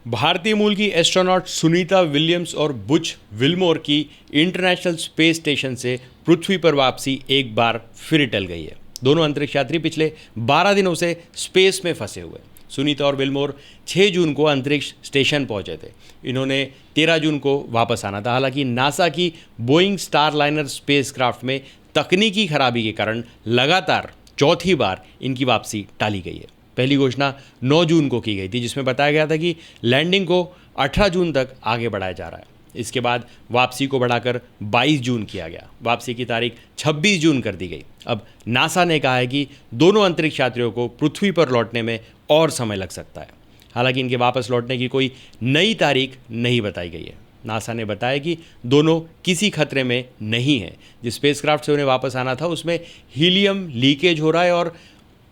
भारतीय मूल की एस्ट्रोनॉट सुनीता विलियम्स और बुच विल्मोर की इंटरनेशनल स्पेस स्टेशन से पृथ्वी पर वापसी एक बार फिर टल गई है। दोनों अंतरिक्ष यात्री पिछले 12 दिनों से स्पेस में फंसे हुए। सुनीता और विल्मोर 6 जून को अंतरिक्ष स्टेशन पहुंचे थे। इन्होंने 13 जून को वापस आना था। हालांकि नासा की बोइंग स्टारलाइनर स्पेसक्राफ्ट में तकनीकी खराबी के कारण लगातार चौथी बार इनकी वापसी टाली गई है। पहली घोषणा 9 जून को की गई थी, जिसमें बताया गया था कि लैंडिंग को 18 जून तक आगे बढ़ाया जा रहा है। इसके बाद वापसी को बढ़ाकर 22 जून किया गया। वापसी की तारीख 26 जून कर दी गई। अब नासा ने कहा है कि दोनों अंतरिक्ष यात्रियों को पृथ्वी पर लौटने में और समय लग सकता है। हालांकि इनके वापस लौटने की कोई नई तारीख नहीं बताई गई है। नासा ने बताया कि दोनों किसी खतरे में नहीं हैं। जिस स्पेसक्राफ्ट से उन्हें वापस आना था उसमें हीलियम लीकेज हो रहा है और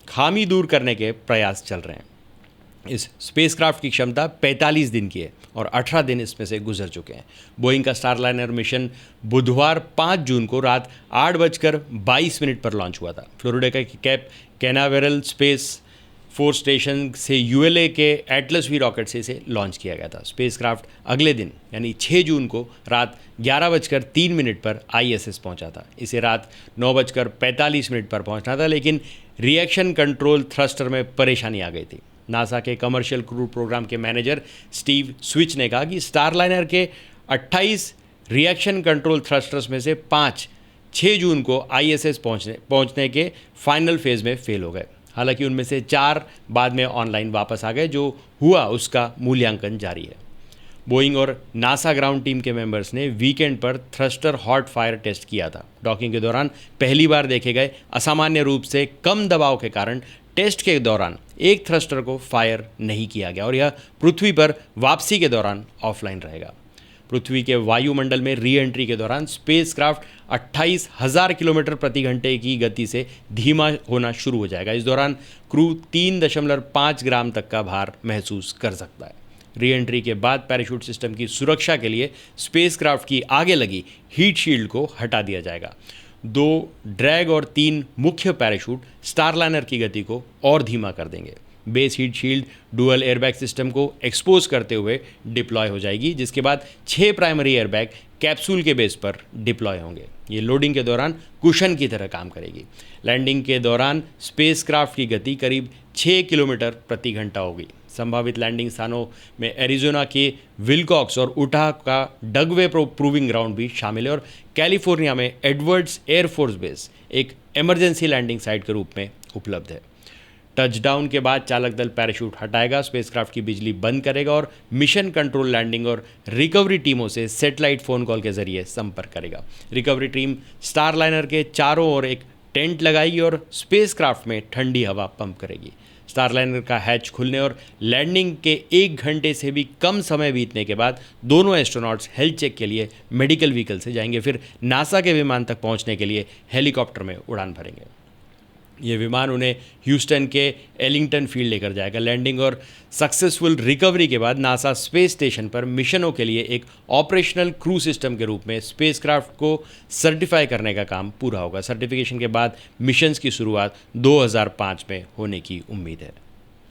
खामी दूर करने के प्रयास चल रहे हैं। इस स्पेसक्राफ्ट की क्षमता 45 दिन की है और 18 दिन इसमें से गुजर चुके हैं। बोइंग का स्टारलाइनर मिशन बुधवार 5 जून को रात 8:22 पर लॉन्च हुआ था। फ्लोरिडा के cap Canaveral space force station से यूएलए के एटलस वी रॉकेट से इसे लॉन्च किया गया था। स्पेसक्राफ्ट अगले दिन यानी 6 जून को रात 11:03 पर आईएसएस पहुंचा था। इसे रात 9:45 पर पहुंचना था, लेकिन रिएक्शन कंट्रोल थ्रस्टर में परेशानी आ गई थी। नासा के कमर्शियल क्रू प्रोग्राम के मैनेजर स्टीव स्विच ने कहा कि स्टारलाइनर के 28 रिएक्शन कंट्रोल थ्रस्टर्स में से 5 6 जून को आईएसएस पहुंचने के फाइनल फेज में फेल हो गए। हालांकि उनमें से 4 बाद में ऑनलाइन वापस आ गए। जो हुआ उसका मूल्यांकन जारी है। बोइंग और नासा ग्राउंड टीम के मेंबर्स ने वीकेंड पर थ्रस्टर हॉट फायर टेस्ट किया था। डॉकिंग के दौरान पहली बार देखे गए असामान्य रूप से कम दबाव के कारण टेस्ट के दौरान एक थ्रस्टर को फायर नहीं किया गया और यह पृथ्वी पर वापसी के दौरान ऑफलाइन रहेगा। पृथ्वी के वायुमंडल में री एंट्री के दौरान स्पेसक्राफ्ट 28,000 किलोमीटर प्रति घंटे की गति से धीमा होना शुरू हो जाएगा। इस दौरान क्रू 3.5 ग्राम तक का भार महसूस कर सकता है। री एंट्री के बाद पैराशूट सिस्टम की सुरक्षा के लिए स्पेसक्राफ्ट की आगे लगी हीट शील्ड को हटा दिया जाएगा। 2 ड्रैग और 3 मुख्य पैराशूट स्टारलाइनर की गति को और धीमा कर देंगे। Base heat shield dual airbag system को एक्सपोज करते हुए डिप्लॉय हो जाएगी, जिसके बाद 6 प्राइमरी एयरबैग कैप्सूल के बेस पर डिप्लॉय होंगे। ये लोडिंग के दौरान कुशन की तरह काम करेगी। लैंडिंग के दौरान स्पेसक्राफ्ट की गति करीब 6 किलोमीटर प्रति घंटा होगी। संभावित लैंडिंग स्थानों में एरिजोना के विलकॉक्स और उटाह का डगवे प्रूविंग ग्राउंड भी शामिल है और कैलिफोर्निया में एडवर्ड्स एयरफोर्स बेस एक इमरजेंसी लैंडिंग साइट के रूप में उपलब्ध है। टचडाउन के बाद चालक दल पैराशूट हटाएगा, स्पेसक्राफ्ट की बिजली बंद करेगा और मिशन कंट्रोल लैंडिंग और रिकवरी टीमों से सैटेलाइट फ़ोन कॉल के जरिए संपर्क करेगा। रिकवरी टीम स्टारलाइनर के चारों ओर एक टेंट लगाएगी और स्पेसक्राफ्ट में ठंडी हवा पंप करेगी। स्टारलाइनर का हैच खुलने और लैंडिंग के 1 घंटे से भी कम समय बीतने के बाद दोनों एस्ट्रोनॉट्स हेल्थ चेक के लिए मेडिकल व्हीकल से जाएंगे। फिर नासा के विमान तक पहुंचने के लिए हेलीकॉप्टर में उड़ान भरेंगे। ये विमान उन्हें ह्यूस्टन के एलिंगटन फील्ड लेकर जाएगा। लैंडिंग और सक्सेसफुल रिकवरी के बाद नासा स्पेस स्टेशन पर मिशनों के लिए एक ऑपरेशनल क्रू सिस्टम के रूप में स्पेसक्राफ्ट को सर्टिफाई करने का काम पूरा होगा। सर्टिफिकेशन के बाद मिशंस की शुरुआत 2005 में होने की उम्मीद है।